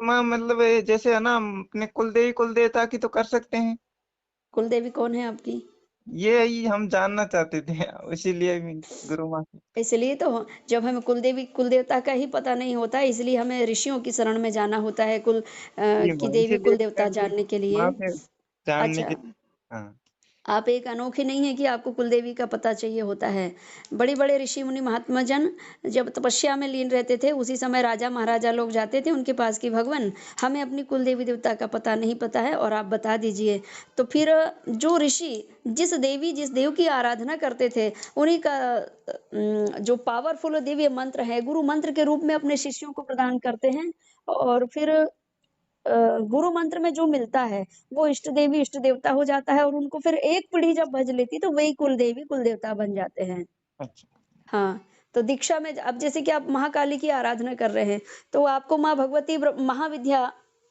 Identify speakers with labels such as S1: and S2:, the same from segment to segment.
S1: गुरु माँ मतलब जैसे है ना, हम अपने कुल देवी कुल देवता की तो कर सकते हैं।
S2: कुल देवी कौन है आपकी?
S1: ये ही हम जानना चाहते थे, इसीलिए भी गुरु माँ की।
S2: इसलिए तो जब हमें कुल देवी कुल देवता का ही पता नहीं होता है, इसलिए हमें ऋषियों की शरण में जाना होता है
S1: जी
S2: की
S1: माँ,
S2: देवी
S1: इसीलिए
S2: कुल देवता
S1: मैं गुरु
S2: जानने के लिए।
S1: माँ से जानने के।
S2: अच्छा,
S1: हाँ।
S2: आप एक अनोखे नहीं है कि आपको कुलदेवी का पता चाहिए होता है। बड़े-बड़े ऋषि मुनि महात्मा जन जब तपस्या में लीन रहते थे, उसी समय राजा महाराजा लोग जाते थे उनके पास कि भगवान हमें अपनी कुल देवी देवता का पता नहीं पता है और आप बता दीजिए। तो फिर जो ऋषि जिस देव की आराधना करते थे, उन्हीं का जो पावरफुल दिव्य मंत्र है, गुरु मंत्र के रूप में अपने शिष्यों को प्रदान करते हैं और फिर गुरु मंत्र में जो मिलता है, वो इष्ट देवी, इष्ट देवता हो जाता है और उनको फिर एक पीढ़ी जब भज लेती है, तो वही कुल देवी, कुल देवता बन जाते हैं।
S1: अच्छा।
S2: हाँ, तो दीक्षा में अब जैसे कि आप महाकाली की आराधना कर रहे हैं, तो आपको माँ भगवती महाविद्या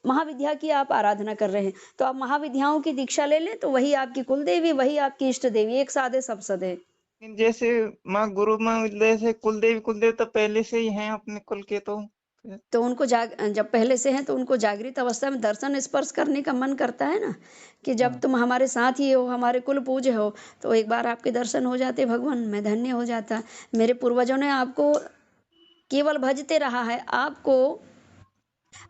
S2: महाविद्या की आप आराधना कर रहे हैं, तो आप महाविद्याओं की दीक्षा ले लें, तो वही आपकी कुल देवी, वही आपकी इष्ट देवी, एक साधे सब सधे।
S1: लेकिन जैसे माँ गुरु माँ जैसे कुल देवी कुल देवता पहले से ही हैं अपने कुल के, तो फिर।
S2: तो उनको जब पहले से हैं तो उनको जागृत अवस्था में दर्शन स्पर्श करने का मन करता है ना, कि जब
S1: हाँ।
S2: तुम हमारे साथ ही हो, हमारे कुल पूज्य हो, तो एक बार आपके दर्शन हो जाते भगवान, मैं धन्य हो जाता। मेरे पूर्वजों ने आपको केवल भजते रहा है, आपको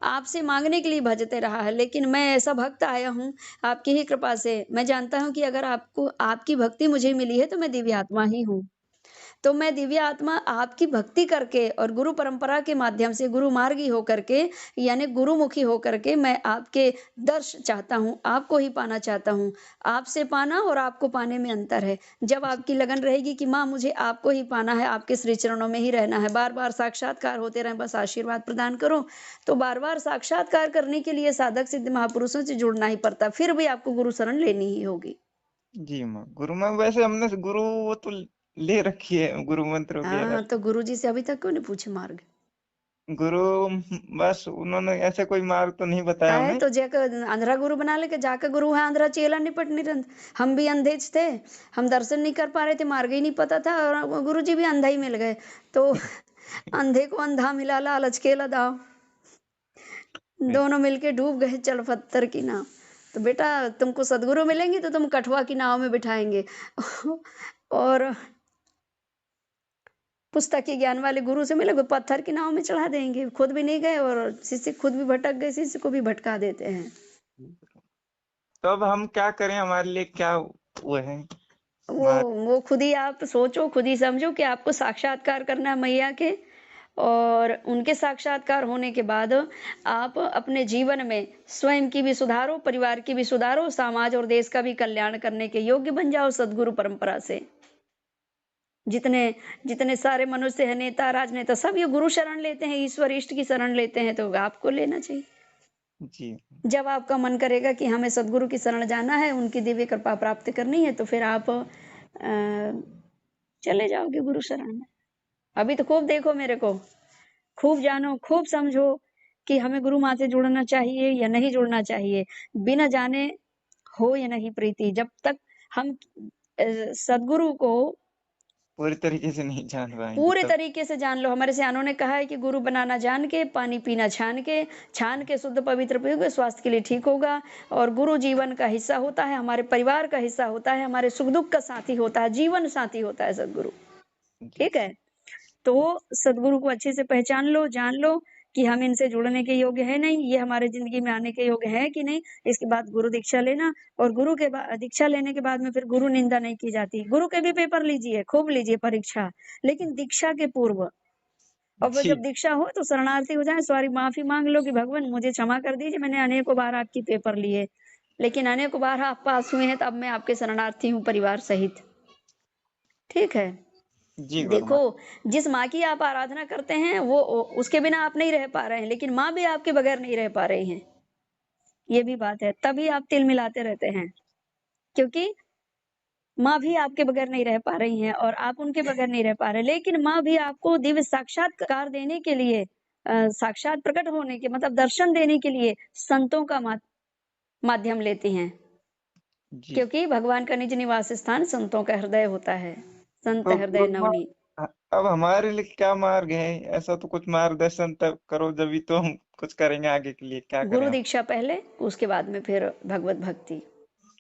S2: आपसे मांगने के लिए भजते रहा है, लेकिन मैं ऐसा भक्त आया हूँ आपकी ही कृपा से। मैं जानता हूँ कि अगर आपको आपकी भक्ति मुझे मिली है तो मैं दिव्य आत्मा ही हूँ। तो मैं दिव्य आत्मा आपकी भक्ति करके और गुरु परंपरा के माध्यम से गुरु मार्गी होकर के यानी गुरुमुखी होकर के मैं आपके दर्श चाहता हूँ, आपको ही पाना चाहता हूँ। आपसे पाना और आपको पाने में अंतर है। जब आपकी लगन रहेगी कि माँ मुझे आपको ही पाना है, आपके श्री चरणों में ही रहना है, बार-बार साक्षात्कार होते रहें, बस आशीर्वाद प्रदान करो। तो बार-बार साक्षात्कार करने के लिए साधक सिद्ध महापुरुषों से जुड़ना ही पड़ता, फिर भी आपको गुरु शरण लेनी ही होगी।
S1: जी माँ, गुरु माँ वैसे हमने गुरु वो तो ले रखी है, गुरु मंत्र वगैरह।
S2: हाँ, तो गुरुजी से अभी तक क्यों नहीं पूछे मार्ग?
S1: गुरु बस उन्होंने ऐसे कोई मार्ग तो नहीं बताया
S2: काहे
S1: हमें।
S2: तो जेकर अंधा गुरु बना ले के जाकर गुरु है अंधा चेला निपट निरंत। हम भी अंधे थे, हम दर्शन नहीं कर पा रहे थे, मार्ग ही नहीं पता था और गुरु जी भी अंधा ही मिल गए। तो अंधे को अंधा मिला लालच के दाव, दोनों मिलके डूब गए चल पत्थर की नाव। तो बेटा तुमको सदगुरु मिलेंगे तो तुम कठुआ की नाव में बिठाएंगे और पुस्तक के ज्ञान वाले गुरु से मिले पत्थर की नाव में चढ़ा देंगे, खुद भी नहीं गए और शिष्य खुद भी भटक गए, शिष्य को भी भटका देते हैं।
S1: तो अब हम क्या करें, हमारे लिए क्या वो है
S2: वो
S1: हमारे।
S2: वो खुद ही आप सोचो, खुद ही समझो कि आपको साक्षात्कार करना है मैया के और उनके साक्षात्कार होने के बाद आप अपने जीवन में स्वयं की भी सुधारो, परिवार की भी सुधारो, समाज और देश का भी कल्याण करने के योग्य बन जाओ सद्गुरु परंपरा से। जितने जितने सारे मनुष्य हैं, नेता, राजनेता सब ये गुरु शरण लेते हैं, ईश्वर इष्ट की शरण लेते हैं, तो आपको लेना चाहिए।
S1: जी।
S2: जब आपका मन करेगा कि हमें सद्गुरु की शरण जाना है, उनकी दिव्य कृपा प्राप्त करनी है, तो फिर आप चले जाओगे गुरु शरण में। अभी तो खूब देखो मेरे को, खूब जानो, खूब समझो कि हमें गुरु माँ से जुड़ना चाहिए या नहीं जुड़ना चाहिए। बिना जाने हो या नहीं प्रीति, जब तक हम सद्गुरु को
S1: पूरी तरीके से नहीं जान पाएंगे
S2: पूरे
S1: तब।
S2: तरीके से जान लो। हमारे सियानों ने कहा है कि गुरु बनाना जान के, पानी पीना छान के शुद्ध पवित्र पियोगे, स्वास्थ्य के लिए ठीक होगा। और गुरु जीवन का हिस्सा होता है, हमारे परिवार का हिस्सा होता है, हमारे सुख दुख का साथी होता है, जीवन साथी होता है सदगुरु।
S1: जी।
S2: ठीक है? तो सदगुरु को अच्छे से पहचान लो, जान लो कि हम इनसे जुड़ने के योग्य है नहीं, ये हमारे जिंदगी में आने के योग्य है कि नहीं। इसके बाद गुरु दीक्षा लेना और गुरु के बाद दीक्षा लेने के बाद में फिर गुरु निंदा नहीं की जाती। गुरु के भी पेपर लीजिए, खूब लीजिए परीक्षा, लेकिन दीक्षा के पूर्व। और वो
S1: जी।
S2: जब दीक्षा हो तो शरणार्थी हो जाए, सॉरी माफी मांग लो कि भगवान मुझे क्षमा कर दीजिए, मैंने अनेकों बार आपकी पेपर लिए, लेकिन अनेकों बार आप पास हुए हैं, तो अब मैं आपके शरणार्थी हूँ परिवार सहित। ठीक है?
S1: जी गुरु
S2: देखो,
S1: माँ।
S2: जिस माँ की आप आराधना करते हैं वो उसके बिना आप नहीं रह पा रहे हैं, लेकिन माँ भी आपके बगैर नहीं रह पा रही हैं। ये भी बात है, तभी आप तिल मिलाते रहते हैं, क्योंकि माँ भी आपके बगैर नहीं रह पा रही हैं और आप उनके बगैर नहीं रह पा रहे, लेकिन माँ भी आपको दिव्य साक्षात्कार देने के लिए साक्षात प्रकट होने के मतलब दर्शन देने के लिए संतों का माध्यम लेती हैं,
S1: जी।
S2: क्योंकि भगवान का निज निवास स्थान संतों का हृदय होता है। संत
S1: तो
S2: हृदय
S1: गुरु माँ
S2: नवनीत।
S1: अब हमारे लिए क्या मार्ग है? ऐसा तो कुछ मार्गदर्शन तब करो, जब भी तो हम कुछ करेंगे आगे के लिए। क्या करें
S2: गुरु
S1: अब?
S2: दीक्षा पहले, उसके बाद में फिर भगवत भक्ति।